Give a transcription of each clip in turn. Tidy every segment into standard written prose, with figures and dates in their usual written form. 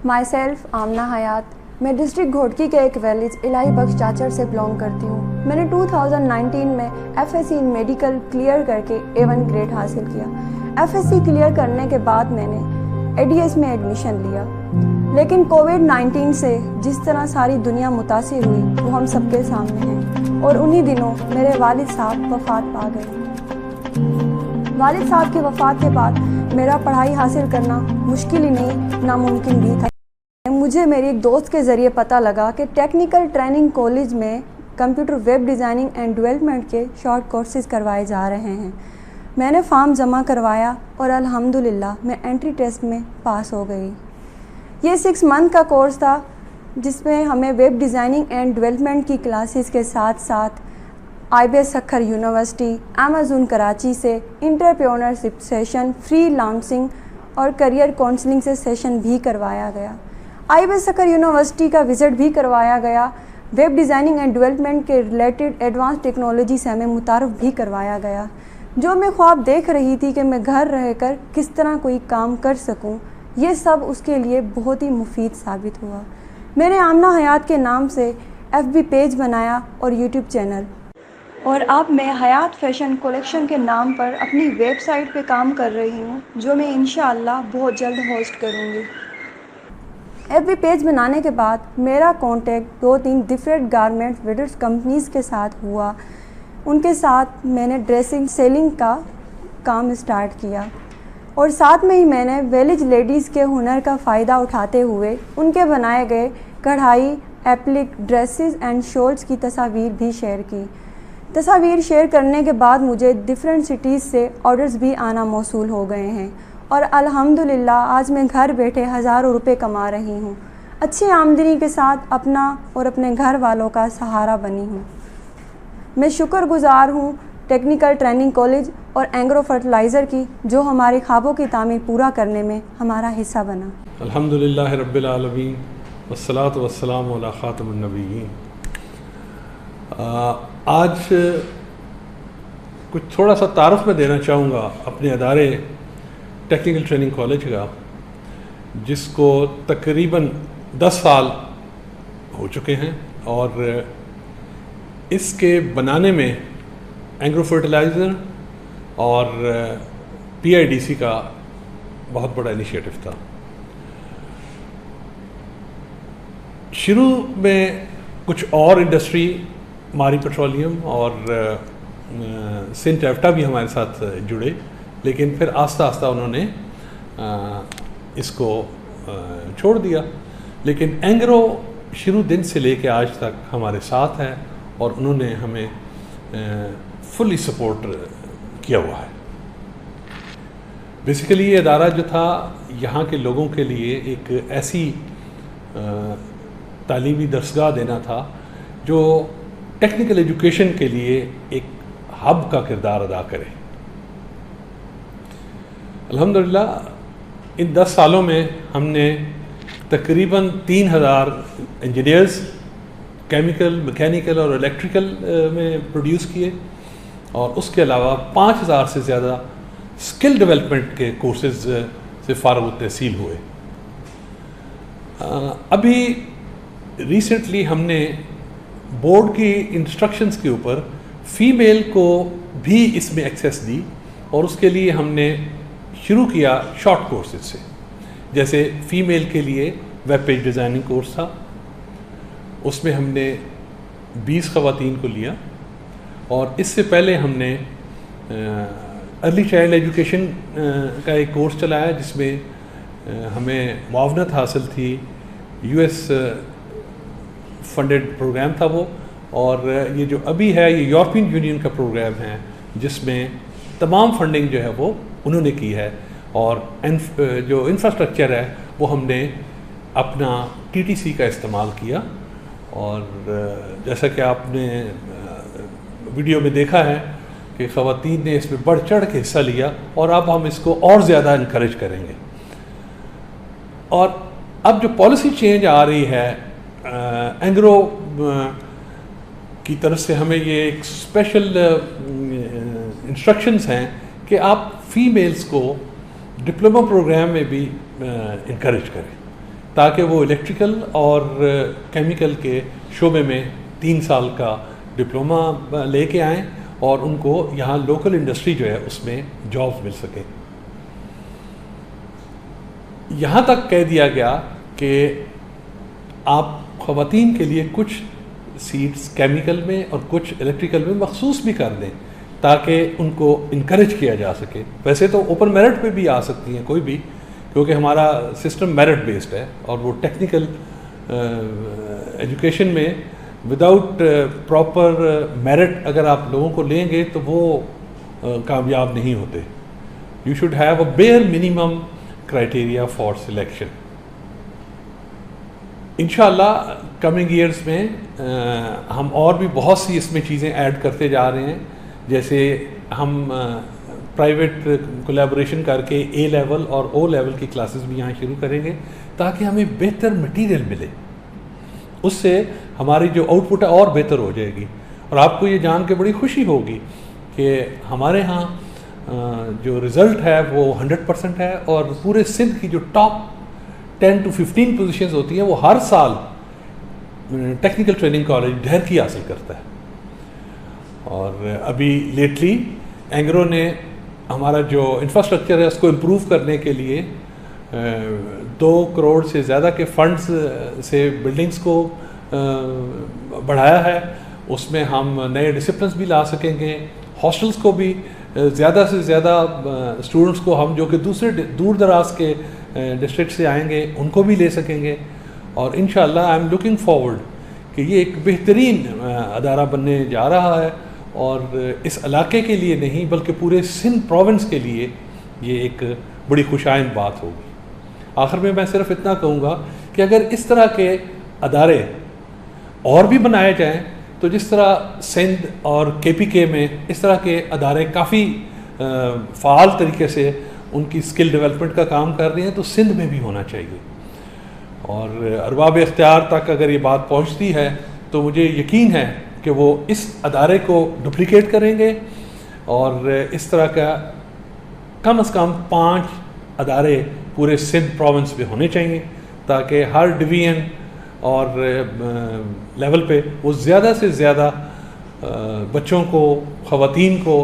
My self Amna حیات، میں district Ghotki کے ایک ویلیج الہی بخش چاچر سے بلانگ کرتی ہوں۔ میں نے 2019 میں F S C in medical clear کر کے A1 گریڈ حاصل کیا۔ ایف ایس سی کلیئر کرنے کے بعد میں نے ADS میں ایڈمیشن لیا، لیکن کووڈ-19 سے جس طرح ساری دنیا متاثر ہوئی وہ ہم سب کے سامنے ہے، اور انہی دنوں میرے والد صاحب وفات پا گئے۔ والد صاحب کی وفات کے بعد میرا پڑھائی حاصل کرنا مشکل ہی نہیں، ناممکن بھی تھا۔ مجھے میری ایک دوست کے ذریعے پتہ لگا کہ ٹیکنیکل ٹریننگ کالج میں computer web designing and development کے شارٹ کورسز کروائے جا رہے ہیں۔ میں نے فارم جمع کروایا اور الحمدللہ میں انٹری ٹیسٹ میں پاس ہو گئی۔ یہ 6 منتھ کا کورس تھا، جس میں ہمیں ویب ڈیزائننگ اینڈ ڈیولپمنٹ کی کلاسز کے ساتھ ساتھ IBS Sukkur university, Amazon Karachi سے انٹرپرینیورشپ سیشن، فری لانسنگ اور کریئر کونسلنگ سے سیشن بھی کروایا گیا۔ IBS سکھر یونیورسٹی کا وزٹ بھی کروایا گیا۔ ویب ڈیزائننگ اینڈ ڈیولپمنٹ کے ریلیٹڈ ایڈوانس ٹیکنالوجی سے ہمیں متعارف بھی کروایا گیا۔ جو میں خواب دیکھ رہی تھی کہ میں گھر رہ کر کس طرح کوئی کام کر سکوں، یہ سب اس کے لیے بہت ہی مفید ثابت ہوا۔ میں نے آمنہ حیات کے نام سے FB پیج بنایا اور YouTube چینل، اور اب میں حیات فیشن کلیکشن کے نام پر اپنی ویب سائٹ پہ کام کر رہی ہوں، جو میں انشاءاللہ بہت جلد ہوسٹ کروں گی۔ FB پیج بنانے کے بعد میرا کانٹیکٹ 2-3 ڈفرینٹ گارمنٹ ویڈرز کمپنیز کے ساتھ ہوا۔ ان کے ساتھ میں نے ڈریسنگ سیلنگ کا کام اسٹارٹ کیا، اور ساتھ میں ہی میں نے ویلیج لیڈیز کے ہنر کا فائدہ اٹھاتے ہوئے ان کے بنائے گئے کڑھائی، ایپلک، ڈریسز اینڈ شالز کی تصاویر بھی شیئر کی۔ تصاویر شیئر کرنے کے بعد مجھے ڈفرینٹ سٹیز سے آرڈرز بھی آنا موصول ہو گئے ہیں، اور الحمدللہ آج میں گھر بیٹھے ہزاروں روپے کما رہی ہوں، اچھی آمدنی کے ساتھ اپنا اور اپنے گھر والوں کا سہارا بنی ہوں۔ میں شکر گزار ہوں ٹیکنیکل ٹریننگ کالج اور اینگرو فرٹیلائزر کی، جو ہمارے خوابوں کی تعمیر پورا کرنے میں ہمارا حصہ بنا۔ الحمدللہ رب العالمین والصلاۃ والسلام علی خاتم النبیین۔ آج کچھ تھوڑا سا تعارف میں دینا چاہوں گا اپنے ادارے ٹیکنیکل ٹریننگ کالج کا، جس کو تقریباً 10 سال ہو چکے ہیں، اور اس کے بنانے میں اینگرو فرٹیلائزر اور PIDC کا بہت بڑا انیشیٹو تھا۔ شروع میں کچھ اور انڈسٹری، ماری پیٹرولیم اور سنٹ ایفٹا بھی ہمارے ساتھ جڑے، لیکن پھر آہستہ آہستہ انہوں نے اس کو چھوڑ دیا۔ لیکن اینگرو شروع دن سے لے کے آج تک ہمارے ساتھ ہے، اور انہوں نے ہمیں فلی سپورٹ کیا ہوا ہے۔ بیسیکلی یہ ادارہ جو تھا یہاں کے لوگوں کے لیے ایک ایسی تعلیمی درسگاہ دینا تھا جو ٹیکنیکل ایجوکیشن کے لیے ایک ہب کا کردار ادا کرے۔ الحمدللہ ان 10 سالوں میں ہم نے تقریباً 3000 انجینئرز کیمیکل، میکینیکل اور الیکٹریکل میں پروڈیوس کیے، اور اس کے علاوہ 5000 سے زیادہ اسکل ڈیولپمنٹ کے کورسز سے فارغ التحصیل ہوئے۔ ابھی ریسنٹلی ہم نے بورڈ کی انسٹرکشنز کے اوپر فیمیل کو بھی اس میں ایکسیس دی، اور اس کے لیے ہم نے شروع کیا شارٹ کورسز سے، جیسے فیمیل کے لیے ویب پیج ڈیزائننگ کورس تھا، اس میں ہم نے 20 خواتین کو لیا، اور اس سے پہلے ہم نے ارلی چائلڈ ایجوکیشن کا ایک کورس چلایا، جس میں ہمیں معاونت حاصل تھی، US فنڈڈ پروگرام تھا وہ، اور یہ جو ابھی ہے یہ یورپین یونین کا پروگرام ہے، جس میں تمام فنڈنگ جو ہے وہ انہوں نے کی ہے، اور جو انفراسٹرکچر ہے وہ ہم نے اپنا TTC کا استعمال کیا۔ اور جیسا کہ آپ نے ویڈیو میں دیکھا ہے کہ خواتین نے اس میں بڑھ چڑھ کے حصہ لیا، اور اب ہم اس کو اور زیادہ انکریج کریں گے۔ اور اب جو پالیسی چینج آ رہی ہے اینگرو کی طرف سے، ہمیں یہ ایک اسپیشل انسٹرکشنز ہیں کہ آپ فیمیلز کو ڈپلومہ پروگرام میں بھی انکریج کریں، تاکہ وہ الیکٹریکل اور کیمیکل کے شعبے میں 3 سال کا ڈپلومہ لے کے آئیں اور ان کو یہاں لوکل انڈسٹری جو ہے اس میں جابز مل سکے. یہاں تک کہہ دیا گیا کہ آپ خواتین کے لیے کچھ سیٹس کیمیکل میں اور کچھ الیکٹریکل میں مخصوص بھی کر دیں تاکہ ان کو انکریج کیا جا سکے. ویسے تو اوپن میرٹ پہ بھی آ سکتی ہیں کوئی بھی، کیونکہ ہمارا سسٹم میرٹ بیسڈ ہے، اور وہ ٹیکنیکل ایجوکیشن میں وداؤٹ پراپر میرٹ اگر آپ لوگوں کو لیں گے تو وہ کامیاب نہیں ہوتے. You should have a bare minimum criteria for selection. انشاءاللہ کمنگ ایئرس میں ہم اور بھی بہت سی اس میں چیزیں ایڈ کرتے جا رہے ہیں، جیسے ہم پرائیویٹ کولیبوریشن کر کے اے لیول اور او لیول کی کلاسز بھی یہاں شروع کریں گے تاکہ ہمیں بہتر مٹیریل ملے. اس سے ہماری جو آؤٹ پٹ ہے اور بہتر ہو جائے گی. اور آپ کو یہ جان کے بڑی خوشی ہوگی کہ ہمارے ہاں جو رزلٹ ہے وہ 100% ہے، اور پورے سندھ کی جو ٹاپ 10 to 15 پوزیشنز ہوتی ہیں وہ ہر سال ٹیکنیکل ٹریننگ کالج ڈھیر کی حاصل کرتا ہے. اور ابھی لیٹلی اینگرو نے ہمارا جو انفراسٹرکچر ہے اس کو امپروو کرنے کے لیے 2 کروڑ سے زیادہ کے فنڈز سے بلڈنگز کو بڑھایا ہے. اس میں ہم نئے ڈسپلنس بھی لا سکیں گے، ہاسٹلس کو بھی زیادہ سے زیادہ اسٹوڈنٹس کو ہم جو کہ دوسرے دور دراز کے ڈسٹرکٹ سے آئیں گے ان کو بھی لے سکیں گے. اور انشاءاللہ آئی ایم لوکنگ فارورڈ کہ یہ ایک بہترین ادارہ بننے جا رہا ہے، اور اس علاقے کے لیے نہیں بلکہ پورے سندھ پروونس کے لیے یہ ایک بڑی خوشائند بات ہوگی. آخر میں صرف اتنا کہوں گا کہ اگر اس طرح کے ادارے اور بھی بنائے جائیں تو جس طرح سندھ اور کے پی کے میں اس طرح کے ادارے کافی فعال طریقے سے ان کی اسکل ڈیولپمنٹ کا کام کر رہے ہیں تو سندھ میں بھی ہونا چاہیے. اور ارباب اختیار تک اگر یہ بات پہنچتی ہے تو مجھے یقین ہے کہ وہ اس ادارے کو ڈپلیکیٹ کریں گے، اور اس طرح کا کم از کم 5 ادارے پورے سندھ پروونس میں ہونے چاہیے تاکہ ہر ڈویژن اور لیول پہ وہ زیادہ سے زیادہ بچوں کو، خواتین کو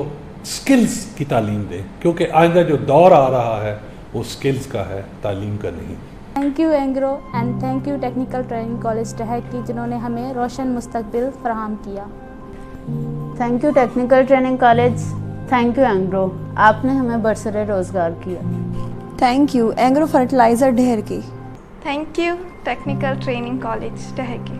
سکلز کی تعلیم دیں، کیونکہ آئندہ جو دور آ رہا ہے وہ سکلز کا ہے، تعلیم کا نہیں. Thank you Engro and thank you technical training college Daharki کی، جنہوں نے ہمیں روشن مستقبل فراہم کیا. Thank you technical training college, thank you Engro, آپ نے ہمیں برسر روزگار کیا. Thank you Engro fertilizer Daharki. Thank you technical training college ڈہیک.